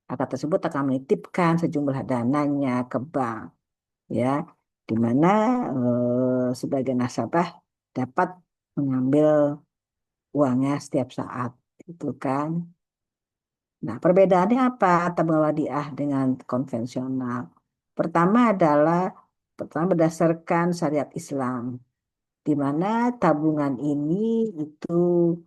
Akad tersebut akan menitipkan sejumlah dananya ke bank, ya, di mana sebagai nasabah dapat mengambil uangnya setiap saat, itu kan. Nah, perbedaannya apa tabungan wadiah dengan konvensional? Pertama adalah pertama berdasarkan syariat Islam, di mana tabungan ini itu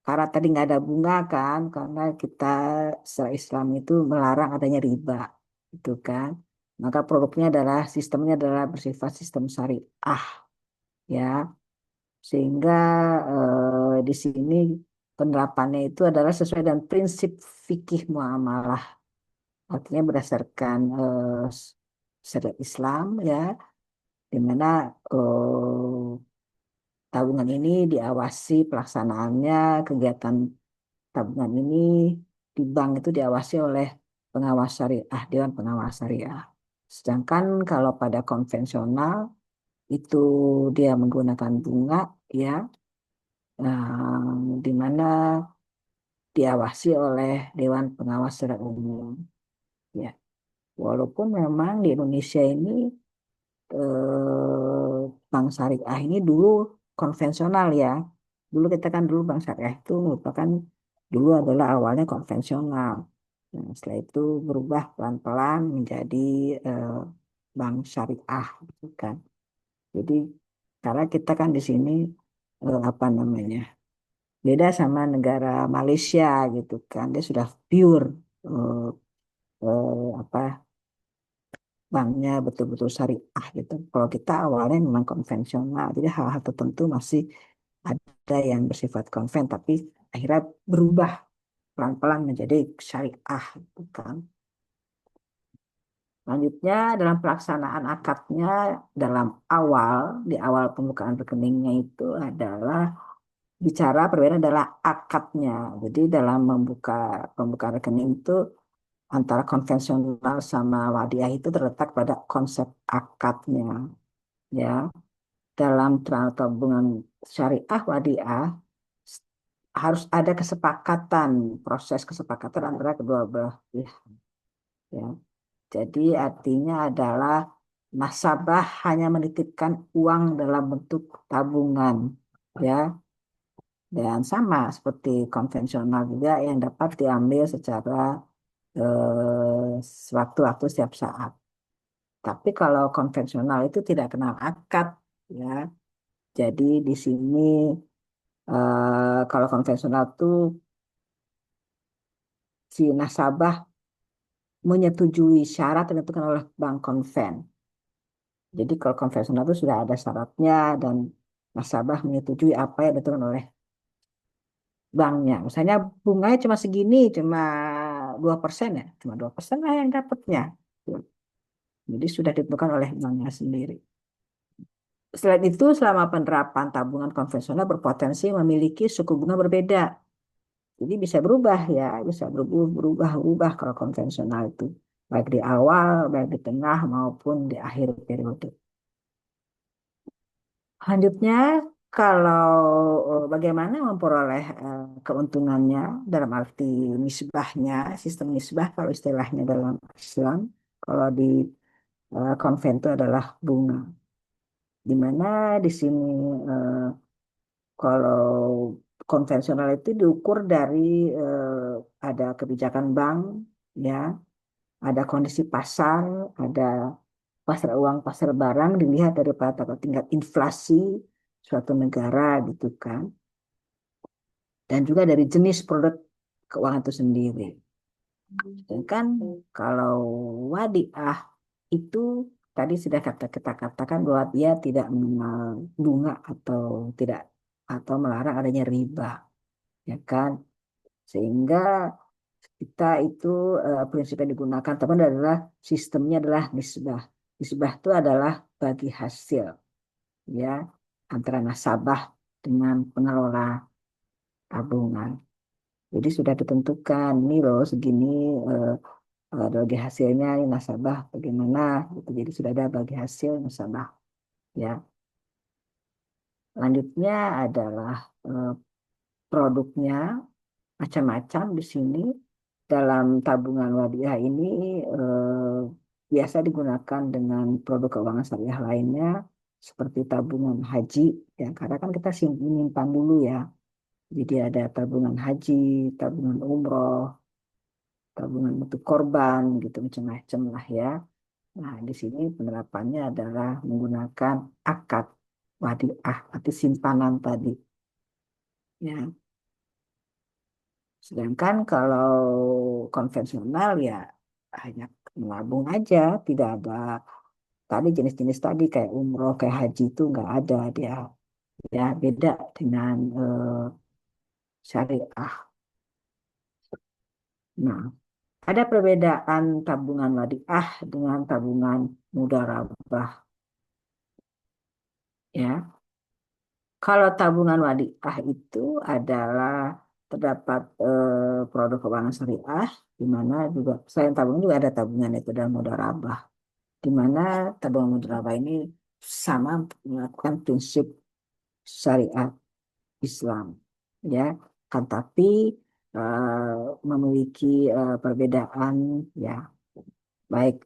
karena tadi nggak ada bunga kan, karena kita secara Islam itu melarang adanya riba, itu kan. Maka produknya adalah sistemnya adalah bersifat sistem syariah, ya, sehingga di sini penerapannya itu adalah sesuai dengan prinsip fikih muamalah, artinya berdasarkan syariat Islam, ya, di mana tabungan ini diawasi pelaksanaannya, kegiatan tabungan ini di bank itu diawasi oleh pengawas syariah, Dewan Pengawas Syariah. Sedangkan kalau pada konvensional itu dia menggunakan bunga, ya, di mana diawasi oleh Dewan Pengawas secara umum. Ya, walaupun memang di Indonesia ini bank syariah ini dulu konvensional, ya. Dulu kita kan dulu bank syariah itu merupakan dulu adalah awalnya konvensional. Nah, setelah itu berubah pelan-pelan menjadi eh, bank syariah, gitu kan. Jadi karena kita kan di sini apa namanya beda sama negara Malaysia, gitu kan. Dia sudah pure eh, apa banknya betul-betul syariah, gitu. Kalau kita awalnya memang konvensional, jadi hal-hal tertentu masih ada yang bersifat konven, tapi akhirnya berubah pelan-pelan menjadi syariah, gitu kan. Selanjutnya dalam pelaksanaan akadnya dalam di awal pembukaan rekeningnya itu adalah bicara perbedaan adalah akadnya. Jadi dalam pembukaan rekening itu antara konvensional sama wadiah itu terletak pada konsep akadnya, ya. Dalam tabungan syariah wadiah harus ada kesepakatan, proses kesepakatan antara kedua belah pihak, ya. Jadi artinya adalah nasabah hanya menitipkan uang dalam bentuk tabungan, ya, dan sama seperti konvensional juga yang dapat diambil secara sewaktu-waktu setiap saat. Tapi kalau konvensional itu tidak kenal akad, ya. Jadi di sini kalau konvensional tuh si nasabah menyetujui syarat yang ditentukan oleh bank konven. Jadi kalau konvensional itu sudah ada syaratnya dan nasabah menyetujui apa yang ditentukan oleh banknya. Misalnya bunganya cuma segini, cuma 2% ya, cuma 2% lah yang dapatnya. Jadi sudah ditentukan oleh banknya sendiri. Selain itu, selama penerapan tabungan konvensional berpotensi memiliki suku bunga berbeda. Jadi bisa berubah, ya, bisa berubah kalau konvensional itu. Baik di awal, baik di tengah, maupun di akhir periode. Selanjutnya, kalau bagaimana memperoleh keuntungannya dalam arti nisbahnya, sistem nisbah kalau istilahnya dalam Islam, kalau di konven itu adalah bunga. Di mana di sini eh, kalau konvensional itu diukur dari ada kebijakan bank, ya, ada kondisi pasar, ada pasar uang, pasar barang, dilihat daripada tingkat inflasi suatu negara, gitu kan, dan juga dari jenis produk keuangan itu sendiri. Sedangkan kalau wadiah itu tadi sudah kita katakan bahwa dia tidak mengenal bunga atau tidak atau melarang adanya riba, ya kan, sehingga kita itu prinsip yang digunakan teman adalah sistemnya adalah nisbah. Nisbah itu adalah bagi hasil, ya, antara nasabah dengan pengelola tabungan. Jadi sudah ditentukan ini loh segini eh, bagi hasilnya ini nasabah bagaimana gitu. Jadi sudah ada bagi hasil nasabah, ya. Lanjutnya adalah produknya macam-macam di sini. dalam tabungan wadiah ini biasa digunakan dengan produk keuangan syariah lainnya seperti tabungan haji ya karena kan kita menyimpan dulu ya. Jadi ada tabungan haji, tabungan umroh, tabungan untuk korban gitu macam-macam lah ya. Nah, di sini penerapannya adalah menggunakan akad wadiah atau simpanan tadi ya. Sedangkan kalau konvensional ya hanya menabung aja, tidak ada tadi jenis-jenis tadi kayak umroh, kayak haji itu nggak ada dia. Ya beda dengan syariah. Nah, ada perbedaan tabungan wadiah dengan tabungan mudharabah ya. Kalau tabungan wadiah itu adalah terdapat produk keuangan syariah di mana juga selain tabungan juga ada tabungan itu dan mudharabah di mana tabungan mudharabah ini sama melakukan prinsip syariat Islam ya kan tapi memiliki perbedaan ya baik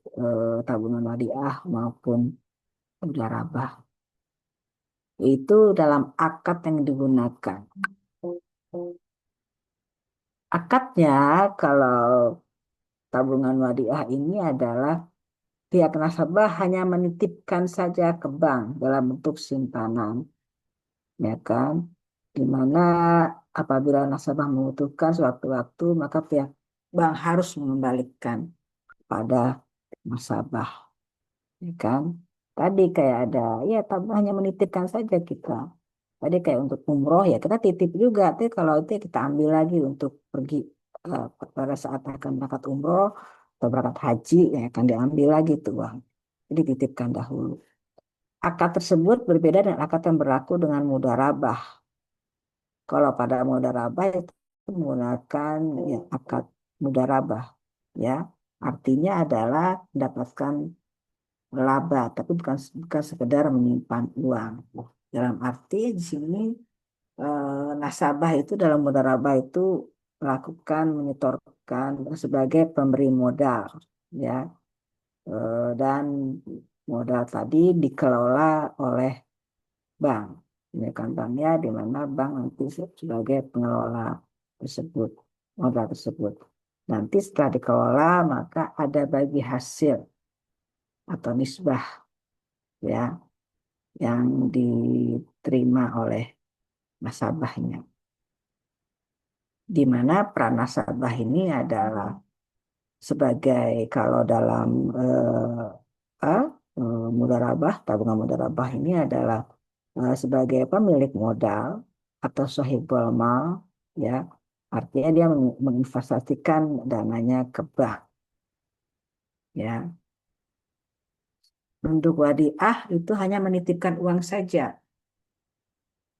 tabungan wadiah maupun mudharabah itu dalam akad yang digunakan. Akadnya kalau tabungan wadiah ini adalah pihak nasabah hanya menitipkan saja ke bank dalam bentuk simpanan, ya kan? Di mana apabila nasabah membutuhkan sewaktu-waktu, maka pihak bank harus mengembalikan pada nasabah, ya kan? Tadi kayak ada, ya tabung hanya menitipkan saja kita. Tadi kayak untuk umroh ya kita titip juga, tapi kalau itu ya kita ambil lagi untuk pergi eh, pada saat akan berangkat umroh atau berangkat haji ya akan diambil lagi tuh uang. Jadi dititipkan dahulu. Akad tersebut berbeda dengan akad yang berlaku dengan mudharabah. Kalau pada mudharabah itu menggunakan ya, akad mudharabah ya. Artinya adalah mendapatkan laba, tapi bukan sekedar menyimpan uang. Dalam arti di sini nasabah itu dalam mudharabah itu melakukan menyetorkan sebagai pemberi modal ya. Dan modal tadi dikelola oleh bank. Ini kan banknya di mana bank nanti sebagai pengelola tersebut modal tersebut. Nanti setelah dikelola maka ada bagi hasil atau nisbah ya yang diterima oleh nasabahnya. Di mana peran nasabah ini adalah sebagai kalau dalam eh, mudharabah, tabungan mudharabah ini adalah sebagai pemilik modal atau sahibul mal, ya, artinya dia menginvestasikan dananya ke bank, ya. Untuk wadiah itu hanya menitipkan uang saja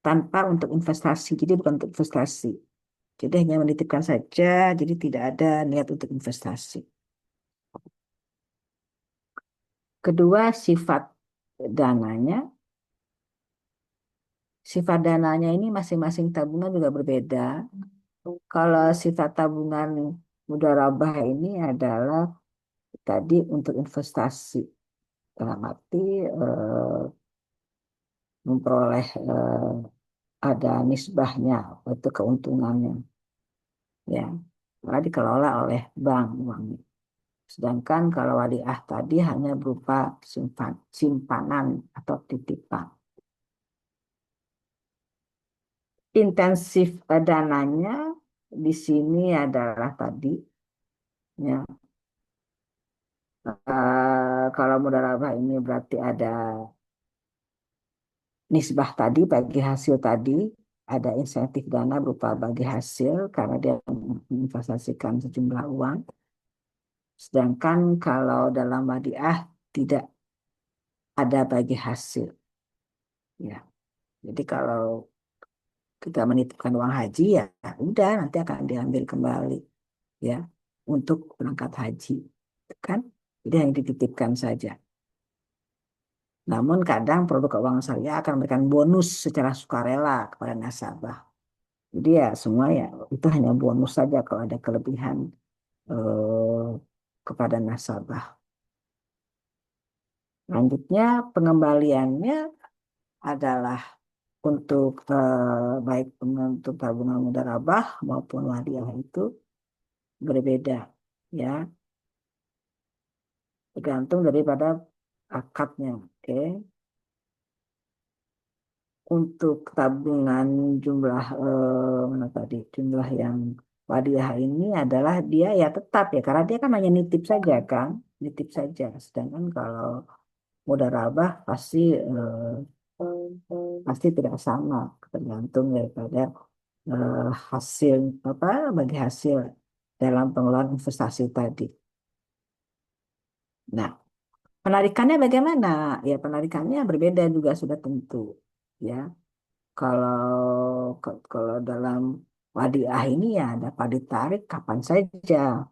tanpa untuk investasi, jadi bukan untuk investasi. Jadi hanya menitipkan saja, jadi tidak ada niat untuk investasi. Kedua, dananya. Sifat dananya ini masing-masing tabungan juga berbeda. Kalau sifat tabungan mudharabah ini adalah tadi untuk investasi. Dalam arti memperoleh ada nisbahnya, itu keuntungannya. Ya, karena dikelola oleh bank uangnya. Sedangkan kalau wadiah tadi hanya berupa simpanan atau titipan. Intensif dananya di sini adalah tadi ya kalau mudharabah ini berarti ada nisbah tadi bagi hasil tadi ada insentif dana berupa bagi hasil karena dia menginvestasikan sejumlah uang. Sedangkan kalau dalam wadiah tidak ada bagi hasil ya. Jadi kalau kita menitipkan uang haji ya udah nanti akan diambil kembali ya untuk berangkat haji kan. Jadi yang dititipkan saja. Namun kadang produk keuangan syariah akan memberikan bonus secara sukarela kepada nasabah. Jadi ya semua ya itu hanya bonus saja kalau ada kelebihan eh, kepada nasabah. Lanjutnya pengembaliannya adalah untuk baik untuk tabungan mudarabah maupun hadiah itu berbeda ya, tergantung daripada akadnya. Oke. Untuk tabungan jumlah mana tadi jumlah yang hadiah ini adalah dia ya tetap ya karena dia kan hanya nitip saja kan, nitip saja. Sedangkan kalau mudarabah pasti tidak sama, tergantung daripada hasil apa bagi hasil dalam pengelolaan investasi tadi. Nah, penarikannya bagaimana? Ya, penarikannya berbeda juga sudah tentu. Ya, kalau dalam wadiah ini ya dapat ditarik kapan saja.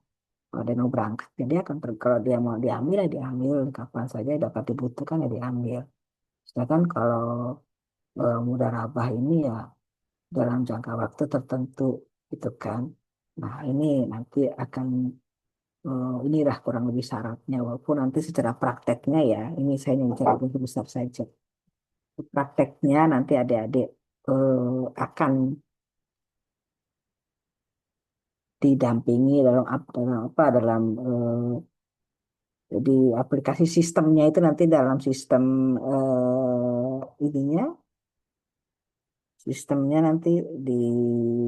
Kalau dia mau berangkat, ya dia akan kalau dia mau diambil ya diambil kapan saja dapat dibutuhkan ya diambil. Sedangkan kalau mudharabah ini ya dalam jangka waktu tertentu gitu kan. Nah, ini nanti akan inilah kurang lebih syaratnya walaupun nanti secara prakteknya ya ini saya hanya bicara lebih besar saja. Prakteknya nanti adik-adik akan didampingi dalam apa dalam jadi aplikasi sistemnya itu nanti dalam sistem ininya sistemnya nanti di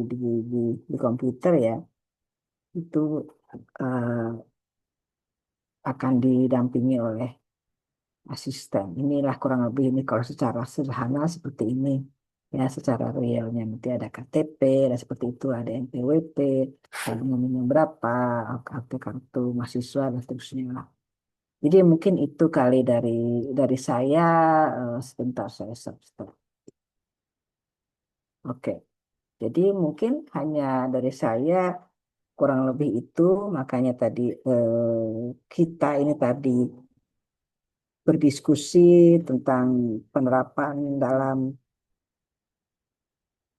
di, di, di komputer ya itu eh, akan didampingi oleh asisten. Inilah kurang lebih ini kalau secara sederhana seperti ini. Ya, secara realnya nanti ada KTP, ada seperti itu, ada NPWP, ada nomornya berapa, kartu kartu mahasiswa dan seterusnya lah. Jadi mungkin itu kali dari saya sebentar saya stop. Oke, jadi mungkin hanya dari saya kurang lebih itu, makanya tadi kita ini tadi berdiskusi tentang penerapan dalam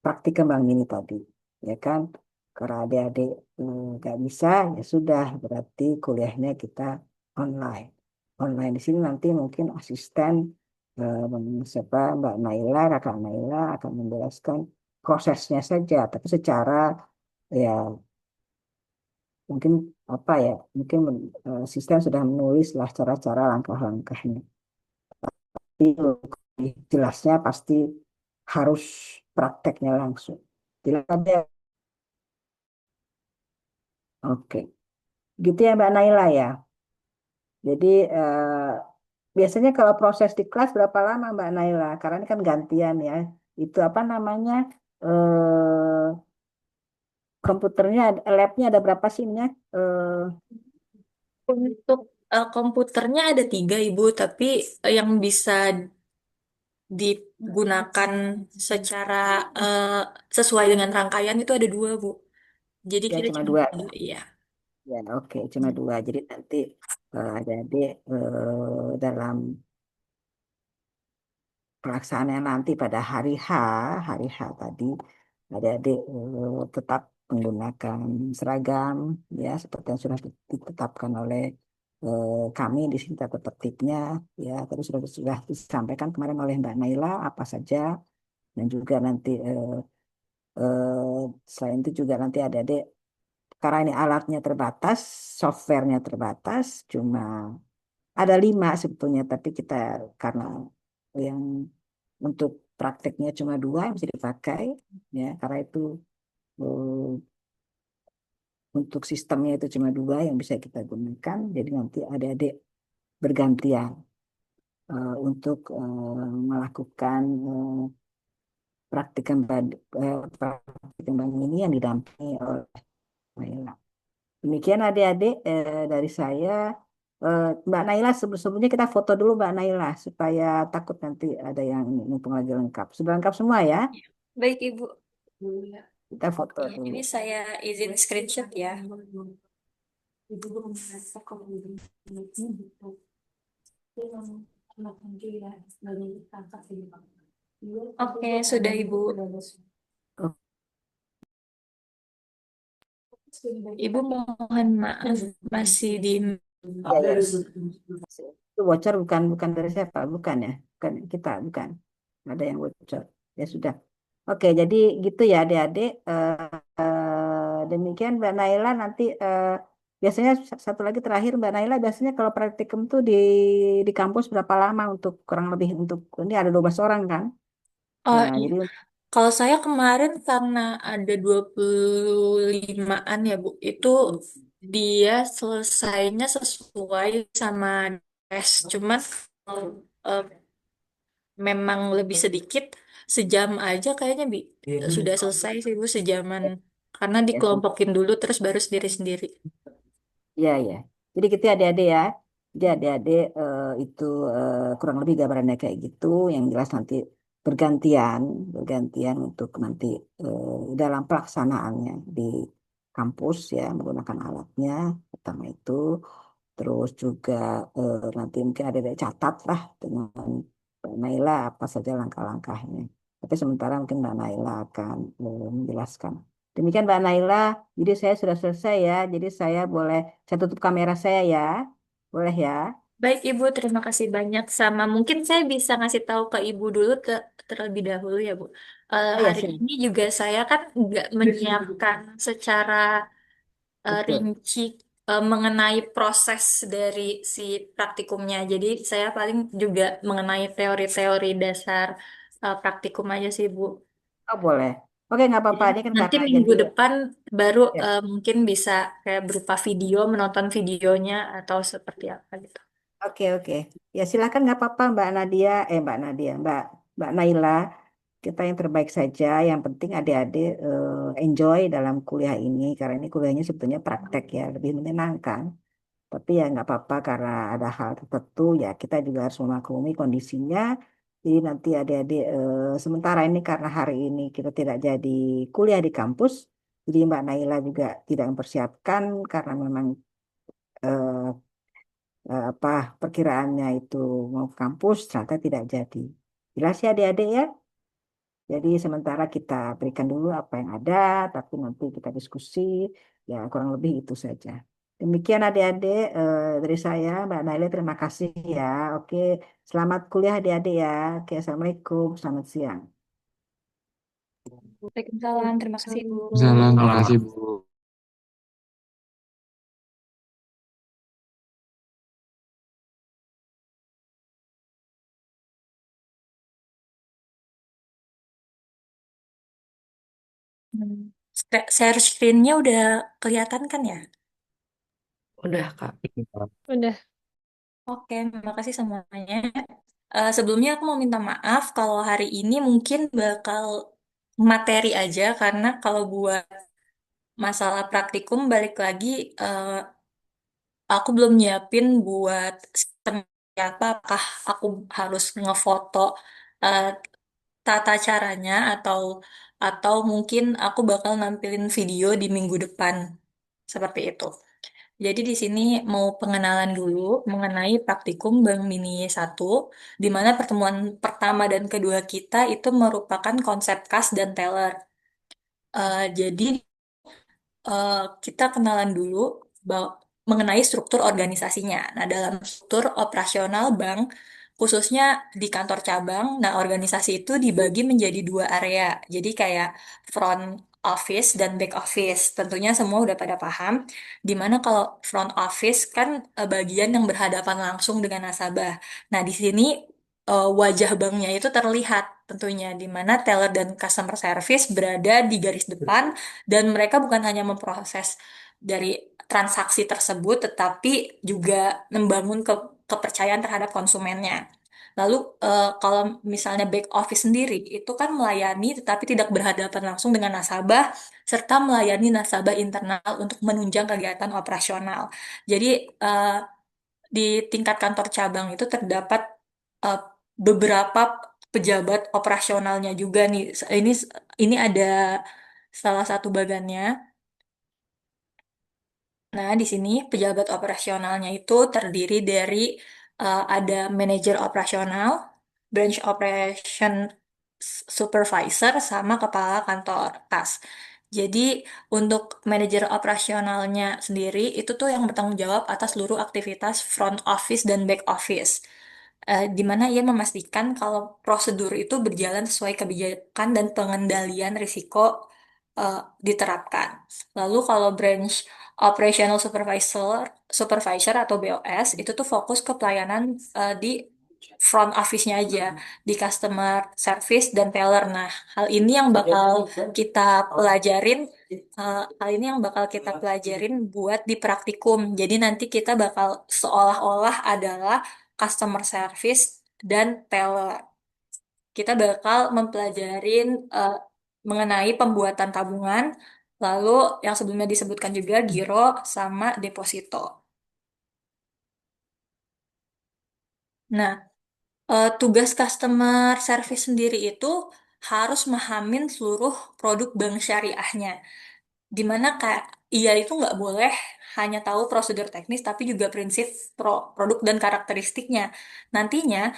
praktik kembang ini tadi, ya kan? Karena adik-adik nggak bisa, ya sudah, berarti kuliahnya kita online. Online di sini nanti mungkin asisten siapa Mbak Naila, Kakak Naila akan menjelaskan prosesnya saja, tapi secara ya mungkin apa ya, mungkin asisten sudah menulis lah cara-cara langkah-langkahnya. Tapi jelasnya pasti harus prakteknya langsung. Jelas ada. Oke, gitu ya Mbak Naila ya. Jadi biasanya kalau proses di kelas berapa lama Mbak Naila? Karena ini kan gantian ya. Itu apa namanya? Komputernya, labnya ada berapa sih ini? Untuk komputernya ada tiga, Ibu, tapi yang bisa digunakan secara eh, sesuai dengan rangkaian itu ada dua, Bu. Jadi Ya kita cuma cuma dua. iya. Ya oke, cuma dua. Jadi nanti adik-adik dalam pelaksanaan nanti pada hari H tadi adik-adik tetap menggunakan seragam ya seperti yang sudah ditetapkan oleh kami di sini tata tertibnya ya tadi sudah disampaikan kemarin oleh Mbak Naila apa saja dan juga nanti selain itu juga nanti adik-adik karena ini alatnya terbatas, softwarenya terbatas, cuma ada 5 sebetulnya, tapi kita karena yang untuk prakteknya cuma 2 yang bisa dipakai, ya karena itu eh, untuk sistemnya itu cuma 2 yang bisa kita gunakan, jadi nanti adik-adik bergantian untuk melakukan praktikan ini yang didampingi oleh Naila. Demikian adik-adik dari saya. Mbak Naila sebelumnya kita foto dulu Mbak Naila supaya takut nanti ada yang ini mumpung lagi lengkap. Sudah lengkap semua ya? Baik, Ibu. Kita foto Oke, dulu. ini saya izin screenshot ya. Oke, sudah Ibu. Ibu mohon maaf masih di. Ya, ya. Itu bocor bukan bukan dari siapa? Bukan ya? Bukan kita, bukan. Ada yang bocor. Ya sudah. Oke, jadi gitu ya adik-adik. Demikian Mbak Naila nanti biasanya satu lagi terakhir Mbak Naila biasanya kalau praktikum tuh di kampus berapa lama untuk kurang lebih untuk ini ada 12 orang kan? Oh Nah, iya, jadi kalau saya kemarin karena ada 25-an ya Bu, itu dia selesainya sesuai sama tes. Cuman kalau memang lebih sedikit, sejam aja kayaknya sudah selesai sih Bu, sejaman. Karena ya sudah. dikelompokin dulu terus baru sendiri-sendiri. Ya, ya. Jadi gitu ya adik-adik ya. Jadi adik-adik itu kurang lebih gambarannya kayak gitu. Yang jelas nanti bergantian, bergantian untuk nanti dalam pelaksanaannya di kampus ya menggunakan alatnya pertama itu. Terus juga nanti mungkin ada catat lah dengan Mbak Naila apa saja langkah-langkahnya. Tapi sementara mungkin Mbak Naila akan menjelaskan. Demikian Mbak Naila, jadi saya sudah selesai ya. Jadi saya tutup kamera saya ya. Boleh ya? Baik Ibu, terima kasih banyak. Sama mungkin saya bisa ngasih tahu ke Ibu dulu terlebih dahulu ya Bu. Oh ya, Hari sini. ini juga saya kan nggak menyiapkan secara Betul. rinci mengenai proses dari si praktikumnya. Jadi saya paling juga mengenai teori-teori dasar praktikum aja sih Bu. Oh boleh. Oke, nggak Jadi apa-apa. Ini kan nanti karena minggu jadi depan baru ya. mungkin bisa kayak berupa video, menonton videonya atau seperti apa gitu. Oke, oke. Ya silakan nggak apa-apa Mbak Nadia, Mbak Naila. Kita yang terbaik saja. Yang penting adik-adik enjoy dalam kuliah ini karena ini kuliahnya sebetulnya praktek ya, lebih menyenangkan. Tapi ya nggak apa-apa karena ada hal tertentu ya kita juga harus memaklumi kondisinya. Jadi nanti adik-adik sementara ini karena hari ini kita tidak jadi kuliah di kampus. Jadi Mbak Naila juga tidak mempersiapkan karena memang eh, apa perkiraannya itu mau ke kampus ternyata tidak jadi. Jelas ya adik-adik ya. Jadi sementara kita berikan dulu apa yang ada, tapi nanti kita diskusi, ya kurang lebih itu saja. Demikian adik-adik dari saya, Mbak Naila terima kasih ya. Oke, selamat kuliah adik-adik ya. Oke, Assalamualaikum, selamat siang. Waalaikumsalam, terima kasih Bu. Salam, terima kasih Bu. Hmm. Share screen-nya udah kelihatan kan ya? Udah, Kak. Udah. Oke, terima kasih semuanya. Sebelumnya aku mau minta maaf kalau hari ini mungkin bakal materi aja karena kalau buat masalah praktikum balik lagi aku belum nyiapin buat sistem apa apakah aku harus ngefoto eh, tata caranya atau mungkin aku bakal nampilin video di minggu depan seperti itu. Jadi di sini mau pengenalan dulu mengenai praktikum Bank Mini 1, di mana pertemuan pertama dan kedua kita itu merupakan konsep kas dan teller. Jadi eh, kita kenalan dulu mengenai struktur organisasinya. Nah, dalam struktur operasional bank, khususnya di kantor cabang, nah organisasi itu dibagi menjadi dua area. Jadi kayak front office dan back office. Tentunya semua udah pada paham. Dimana kalau front office kan bagian yang berhadapan langsung dengan nasabah. Nah, di sini wajah banknya itu terlihat tentunya di mana teller dan customer service berada di garis depan dan mereka bukan hanya memproses dari transaksi tersebut, tetapi juga membangun kepercayaan terhadap konsumennya. Lalu kalau misalnya back office sendiri itu kan melayani tetapi tidak berhadapan langsung dengan nasabah serta melayani nasabah internal untuk menunjang kegiatan operasional. Jadi di tingkat kantor cabang itu terdapat eh, beberapa pejabat operasionalnya juga nih. Ini ada salah satu bagannya. Nah, di sini pejabat operasionalnya itu terdiri dari ada manajer operasional, branch operation supervisor, sama kepala kantor kas. Jadi untuk manajer operasionalnya sendiri itu tuh yang bertanggung jawab atas seluruh aktivitas front office dan back office. Di mana ia memastikan kalau prosedur itu berjalan sesuai kebijakan dan pengendalian risiko eh, diterapkan. Lalu kalau branch operational supervisor atau BOS itu tuh fokus ke pelayanan di front office-nya aja, di customer service dan teller. Nah, hal ini yang bakal kita pelajarin, hal ini yang bakal kita pelajarin buat di praktikum. Jadi nanti kita bakal seolah-olah adalah customer service dan teller. Kita bakal mempelajarin mengenai pembuatan tabungan, lalu yang sebelumnya disebutkan juga giro sama deposito. Nah, tugas customer service sendiri itu harus memahami seluruh produk bank syariahnya. Dimana kayak ia itu nggak boleh hanya tahu prosedur teknis, tapi juga prinsip produk dan karakteristiknya. Nantinya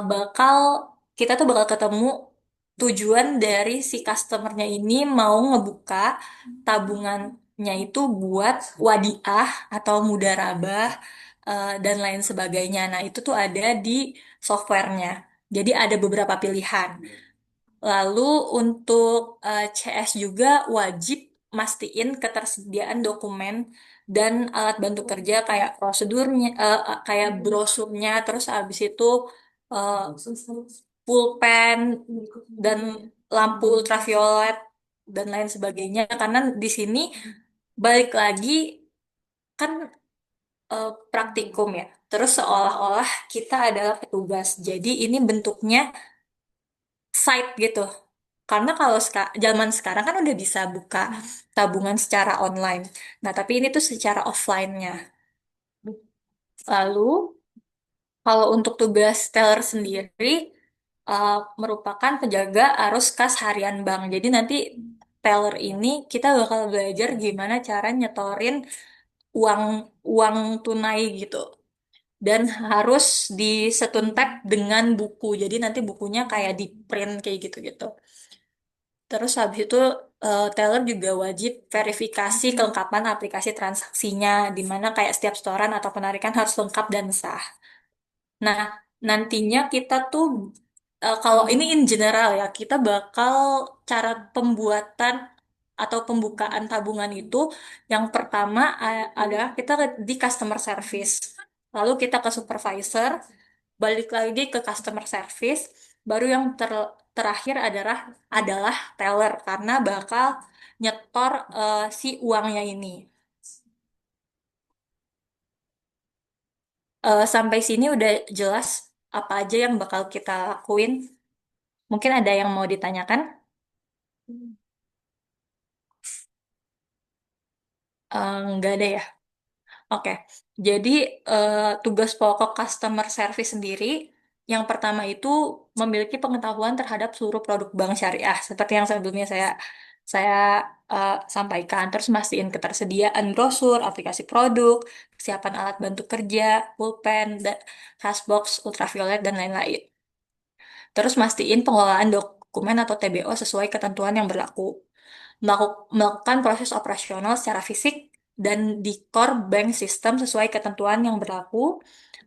bakal kita tuh bakal ketemu tujuan dari si customernya ini mau ngebuka tabungannya itu buat wadiah atau mudharabah dan lain sebagainya. Nah, itu tuh ada di softwarenya. Jadi ada beberapa pilihan. Lalu untuk CS juga wajib mastiin ketersediaan dokumen dan alat bantu kerja kayak prosedurnya, kayak brosurnya, terus habis itu eh, pulpen dan lampu ultraviolet dan lain sebagainya. Karena di sini balik lagi kan praktikum ya. Terus seolah-olah kita adalah petugas. Jadi ini bentuknya site gitu. Karena kalau zaman sekarang kan udah bisa buka tabungan secara online. Nah, tapi ini tuh secara offline-nya. Lalu, kalau untuk tugas teller sendiri, uh, merupakan penjaga arus kas harian bank. Jadi nanti teller ini kita bakal belajar gimana cara nyetorin uang uang tunai gitu. Dan harus disetuntek dengan buku. Jadi nanti bukunya kayak di print kayak gitu-gitu. Terus habis itu teller juga wajib verifikasi kelengkapan aplikasi transaksinya, di mana kayak setiap setoran atau penarikan harus lengkap dan sah. Nah, nantinya kita tuh, kalau ini in general ya, kita bakal cara pembuatan atau pembukaan tabungan itu, yang pertama adalah kita di customer service. Lalu kita ke supervisor, balik lagi ke customer service, baru yang terakhir adalah teller karena bakal nyetor si uangnya ini. Sampai sini udah jelas apa aja yang bakal kita lakuin. Mungkin ada yang mau ditanyakan? Nggak ada ya. Oke, jadi tugas pokok customer service sendiri yang pertama itu memiliki pengetahuan terhadap seluruh produk bank syariah seperti yang sebelumnya saya sampaikan. Terus mastiin ketersediaan brosur, aplikasi produk, kesiapan alat bantu kerja, pulpen, cashbox, ultraviolet dan lain-lain. Terus mastiin pengelolaan dokumen atau TBO sesuai ketentuan yang berlaku. Melakukan proses operasional secara fisik dan di core bank system sesuai ketentuan yang berlaku,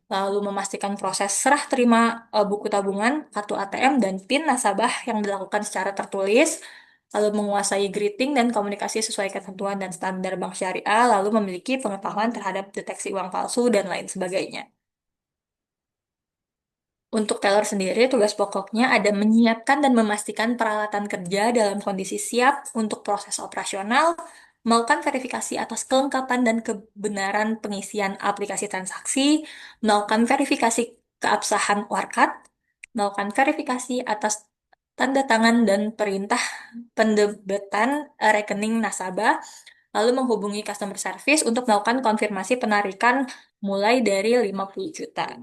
lalu memastikan proses serah terima buku tabungan, kartu ATM, dan PIN nasabah yang dilakukan secara tertulis, lalu menguasai greeting dan komunikasi sesuai ketentuan dan standar bank syariah, lalu memiliki pengetahuan terhadap deteksi uang palsu, dan lain sebagainya. Untuk teller sendiri, tugas pokoknya ada menyiapkan dan memastikan peralatan kerja dalam kondisi siap untuk proses operasional, melakukan verifikasi atas kelengkapan dan kebenaran pengisian aplikasi transaksi, melakukan verifikasi keabsahan warkat, melakukan verifikasi atas tanda tangan dan perintah pendebetan rekening nasabah, lalu menghubungi customer service untuk melakukan konfirmasi penarikan mulai dari 50 juta.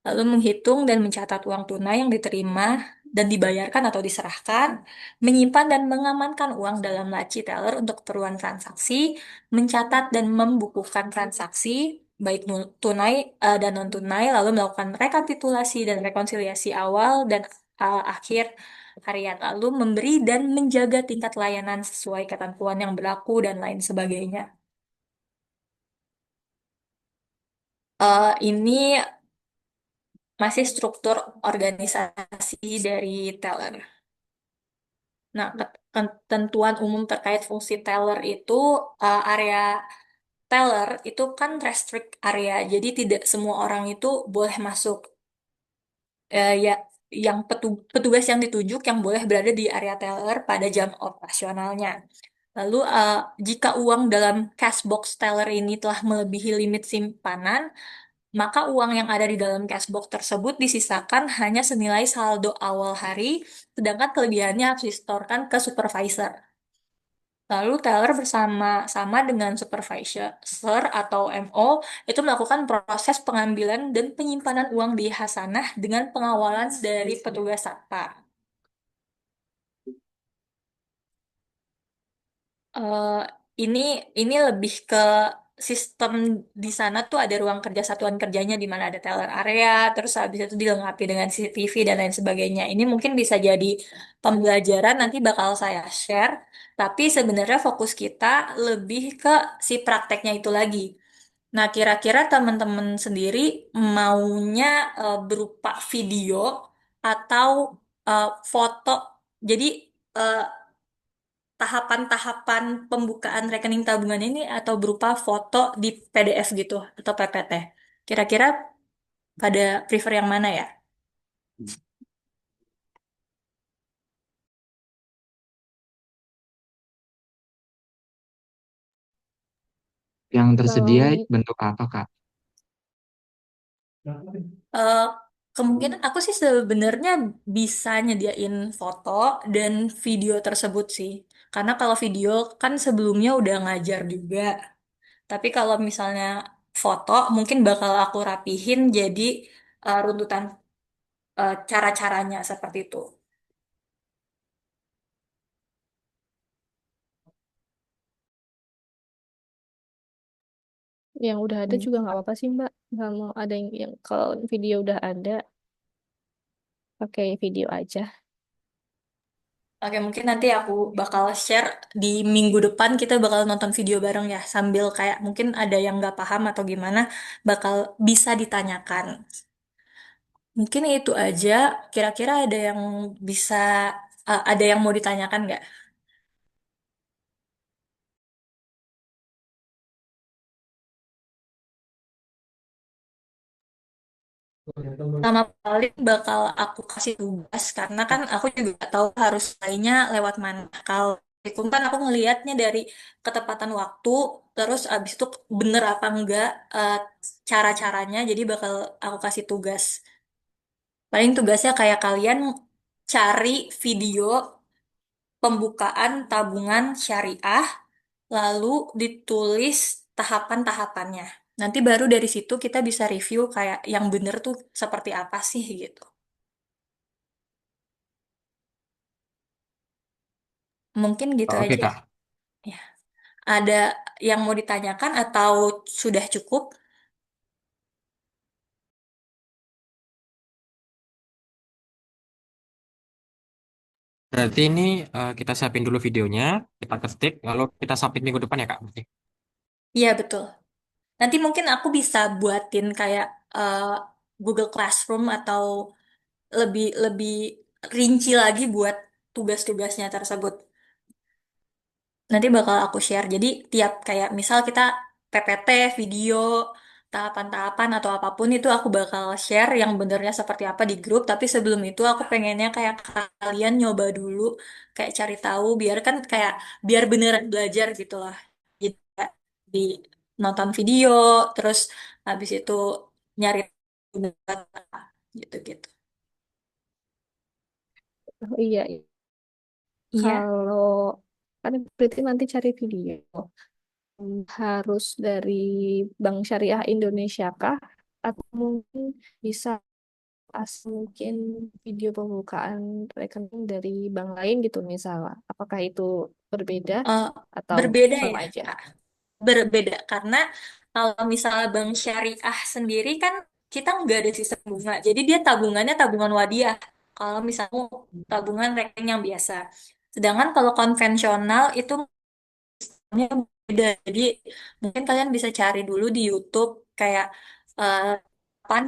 Lalu menghitung dan mencatat uang tunai yang diterima dan dibayarkan atau diserahkan, menyimpan dan mengamankan uang dalam laci teller untuk keperluan transaksi, mencatat dan membukukan transaksi, baik tunai dan non-tunai, lalu melakukan rekapitulasi dan rekonsiliasi awal dan akhir, harian, lalu memberi dan menjaga tingkat layanan sesuai ketentuan yang berlaku dan lain sebagainya. Ini masih struktur organisasi dari teller. Nah, ketentuan umum terkait fungsi teller itu area teller itu kan restrict area, jadi tidak semua orang itu boleh masuk. Ya, yang petugas yang ditujuk yang boleh berada di area teller pada jam operasionalnya. Lalu, jika uang dalam cash box teller ini telah melebihi limit simpanan, maka uang yang ada di dalam cash box tersebut disisakan hanya senilai saldo awal hari, sedangkan kelebihannya harus disetorkan ke supervisor. Lalu teller bersama-sama dengan supervisor atau MO itu melakukan proses pengambilan dan penyimpanan uang di hasanah dengan pengawalan dari petugas satpam. eh ini ini lebih ke sistem di sana tuh ada ruang kerja satuan kerjanya di mana ada teller area, terus habis itu dilengkapi dengan CCTV dan lain sebagainya. Ini mungkin bisa jadi pembelajaran nanti bakal saya share, tapi sebenarnya fokus kita lebih ke si prakteknya itu lagi. Nah, kira-kira teman-teman sendiri maunya berupa video atau foto. Jadi eh, tahapan-tahapan pembukaan rekening tabungan ini atau berupa foto di PDF gitu atau PPT. Kira-kira pada prefer yang mana ya? Yang tersedia Kalau bentuk apa, Kak? Eh, Kemungkinan aku sih sebenarnya bisa nyediain foto dan video tersebut sih. Karena kalau video kan sebelumnya udah ngajar juga. Tapi kalau misalnya foto mungkin bakal aku rapihin jadi runtutan cara-caranya seperti itu. yang udah ada juga nggak apa-apa sih Mbak. Nggak mau ada yang kalau video udah ada pakai video aja. Oke, mungkin nanti aku bakal share di minggu depan kita bakal nonton video bareng ya, sambil kayak mungkin ada yang nggak paham atau gimana, bakal bisa ditanyakan. Mungkin itu aja, kira-kira ada yang bisa, ada yang mau ditanyakan nggak? Sama paling bakal aku kasih tugas, karena kan aku juga nggak tahu harus lainnya lewat mana. Kalau itu kan aku ngelihatnya dari ketepatan waktu, terus abis itu bener apa enggak eh, cara-caranya, jadi bakal aku kasih tugas. Paling tugasnya kayak kalian cari video pembukaan tabungan syariah, lalu ditulis tahapan-tahapannya. Nanti baru dari situ kita bisa review kayak yang bener tuh seperti apa sih gitu. Mungkin gitu Oke, aja. Kak. Ya. Ada yang mau ditanyakan atau sudah cukup? Berarti ini kita siapin dulu videonya, kita ketik, lalu kita submit minggu depan ya, Kak? Berarti. Iya, betul. Nanti mungkin aku bisa buatin kayak eh, Google Classroom atau lebih lebih rinci lagi buat tugas-tugasnya tersebut. Nanti bakal aku share. Jadi tiap kayak misal kita PPT, video, tahapan-tahapan atau apapun itu aku bakal share yang benernya seperti apa di grup. Tapi sebelum itu aku pengennya kayak kalian nyoba dulu, kayak cari tahu biar kan kayak biar beneran belajar gitu lah. Jadi kayak di nonton video, terus habis itu nyari data gitu-gitu. Oh iya, Iya. kalau kan berarti nanti cari video harus dari Bank Syariah Indonesia kah? Atau mungkin bisa mungkin video pembukaan rekening dari bank lain gitu misalnya. Apakah itu berbeda Eh, atau Berbeda sama ya, aja? Kak. Berbeda karena kalau misalnya bank syariah sendiri kan kita nggak ada sistem bunga, jadi dia tabungannya tabungan wadiah. kalau misalnya tabungan rekening yang biasa. Sedangkan kalau konvensional itu sistemnya beda. Jadi mungkin kalian bisa cari dulu di YouTube kayak eh, pan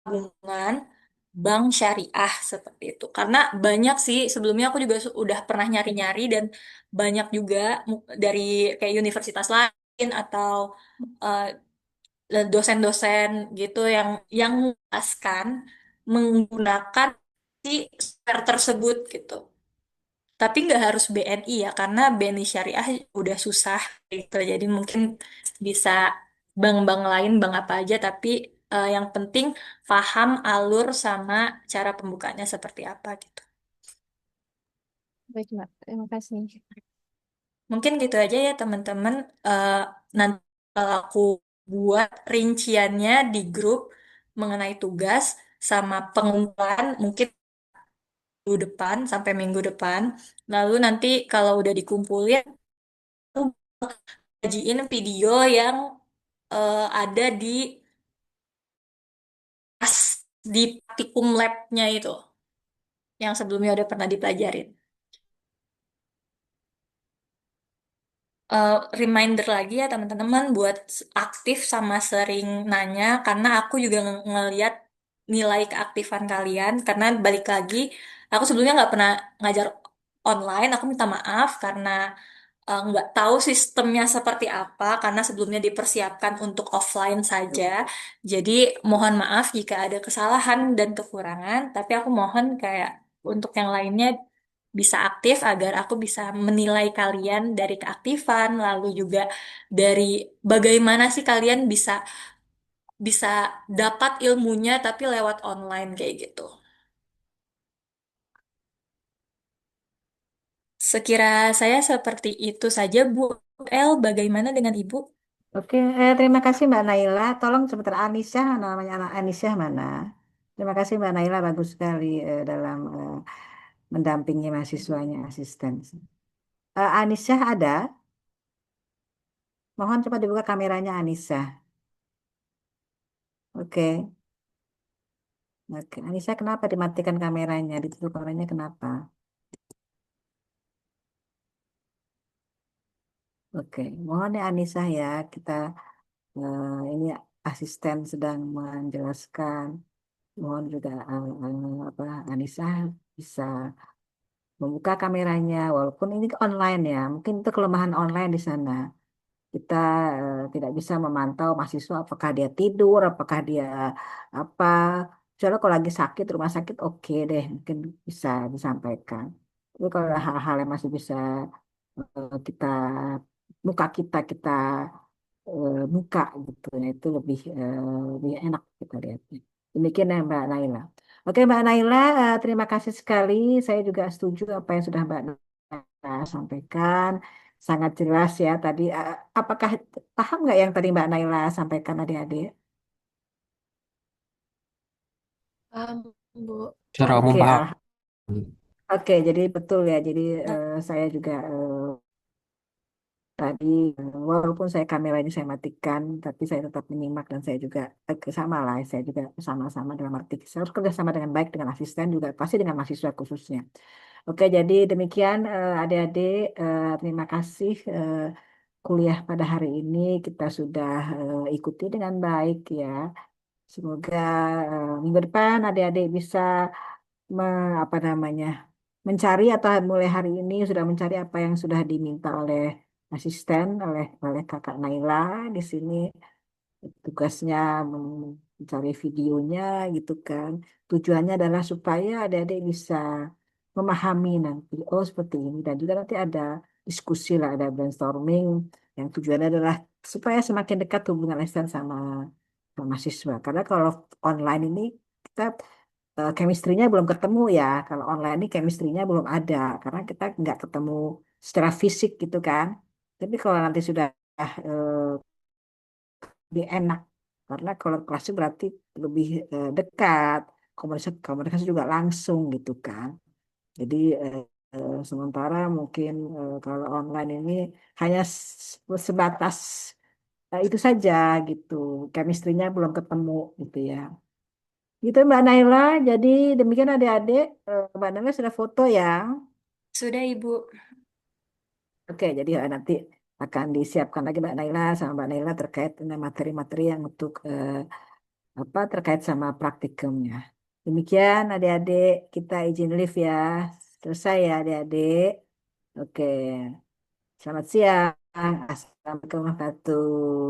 tabungan bank syariah seperti itu. Karena banyak sih sebelumnya aku juga udah pernah nyari-nyari dan banyak juga dari kayak universitas lain atau eh, dosen-dosen gitu yang menjelaskan menggunakan si software tersebut gitu. Tapi nggak harus BNI ya, karena BNI Syariah udah susah gitu. Jadi mungkin bisa bank-bank lain, bank apa aja, tapi yang penting paham alur sama cara pembukanya seperti apa gitu. Baik, Mbak. Terima kasih. Mungkin gitu aja ya teman-teman. Eh, Nanti kalau aku buat rinciannya di grup mengenai tugas sama pengumpulan mungkin minggu depan sampai minggu depan. Lalu nanti kalau udah dikumpulin, aku bagiin video yang ada di praktikum labnya itu, yang sebelumnya udah pernah dipelajarin. Reminder lagi ya teman-teman buat aktif sama sering nanya karena aku juga ngeliat nilai keaktifan kalian karena balik lagi aku sebelumnya nggak pernah ngajar online, aku minta maaf karena nggak tahu sistemnya seperti apa karena sebelumnya dipersiapkan untuk offline saja. Jadi mohon maaf jika ada kesalahan dan kekurangan, tapi aku mohon kayak untuk yang lainnya bisa aktif agar aku bisa menilai kalian dari keaktifan, lalu juga dari bagaimana sih kalian bisa bisa dapat ilmunya tapi lewat online kayak gitu. Sekira saya seperti itu saja, Bu El. Bagaimana dengan Ibu? Oke, terima kasih Mbak Naila. Tolong sebentar Anisha, namanya anak Anisha mana? Terima kasih Mbak Naila, bagus sekali dalam mendampingi mahasiswanya asisten. Anisha ada? Mohon coba dibuka kameranya Anisha. Oke, oke. Anisha kenapa dimatikan kameranya? Ditutup kameranya kenapa? Oke, mohon ya Anissa ya, kita ini asisten sedang menjelaskan. Mohon juga apa Anissa bisa membuka kameranya, walaupun ini online ya. Mungkin itu kelemahan online di sana. Kita tidak bisa memantau mahasiswa apakah dia tidur, apakah dia apa. Misalnya kalau lagi sakit, rumah sakit oke deh, mungkin bisa disampaikan. Tapi kalau ada hal-hal yang masih bisa kita muka kita buka gitu ya itu lebih enak kita lihatnya. Demikian ya Mbak Naila. Oke Mbak Naila, terima kasih sekali. Saya juga setuju apa yang sudah Mbak Naila sampaikan. Sangat jelas ya tadi. Apakah paham nggak yang tadi Mbak Naila sampaikan adik-adik? Bu. Secara umum Oke, paham. oke. Jadi betul ya. Jadi saya juga tadi walaupun saya kamera ini saya matikan, tapi saya tetap menyimak dan saya juga sama lah. Saya juga sama-sama dalam arti saya harus kerjasama dengan baik dengan asisten juga pasti dengan mahasiswa khususnya. Oke, jadi demikian adik-adik, terima kasih kuliah pada hari ini kita sudah ikuti dengan baik ya. Semoga minggu depan adik-adik bisa apa namanya mencari atau mulai hari ini sudah mencari apa yang sudah diminta oleh asisten oleh kakak Naila di sini tugasnya mencari videonya gitu kan. Tujuannya adalah supaya adik-adik bisa memahami nanti, oh seperti ini. Dan juga nanti ada diskusi lah, ada brainstorming yang tujuannya adalah supaya semakin dekat hubungan asisten sama mahasiswa. Karena kalau online ini kita chemistry-nya belum ketemu ya. Kalau online ini chemistry-nya belum ada karena kita nggak ketemu secara fisik gitu kan. Tapi kalau nanti sudah lebih enak karena kalau kelasnya berarti lebih dekat komunikasi juga langsung gitu kan jadi sementara mungkin kalau online ini hanya sebatas itu saja gitu chemistry-nya belum ketemu gitu ya Gitu Mbak Naila. Jadi demikian adik-adik. Mbak Naila sudah foto ya. Sudah, Ibu. Oke, jadi nanti akan disiapkan lagi Mbak Naila sama Mbak Naila terkait dengan materi-materi yang untuk apa terkait sama praktikumnya. Demikian adik-adik, kita izin live ya. Selesai ya adik-adik. Oke, selamat siang. Assalamualaikum warahmatullahi wabarakatuh.